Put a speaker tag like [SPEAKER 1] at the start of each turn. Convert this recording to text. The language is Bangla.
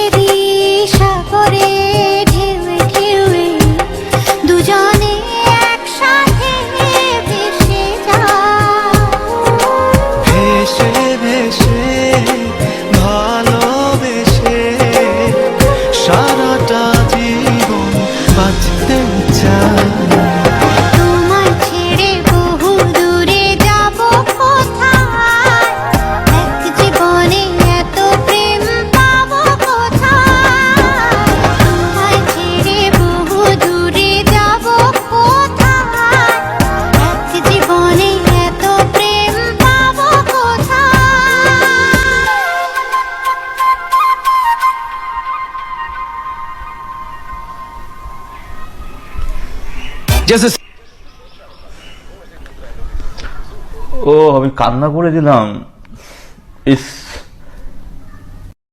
[SPEAKER 1] নদী সাগরে ঢেউে ঢেউে দুজনে একসাথে ভেসে যায়।
[SPEAKER 2] ভেসে ভেসে ভালোবেসে সারাটা জীবন বাঁচতে চাই।
[SPEAKER 1] তোমায় ছেড়ে বহু দূরে যাব কোথায়, এক জীবনে এত প্রেম পাবো কোথায়। তোমায় ছেড়ে বহু দূরে যাব কোথায়, এক জীবনে এত প্রেম পাবো কোথায়।
[SPEAKER 3] ও আমি কান্না করে দিলাম। ইস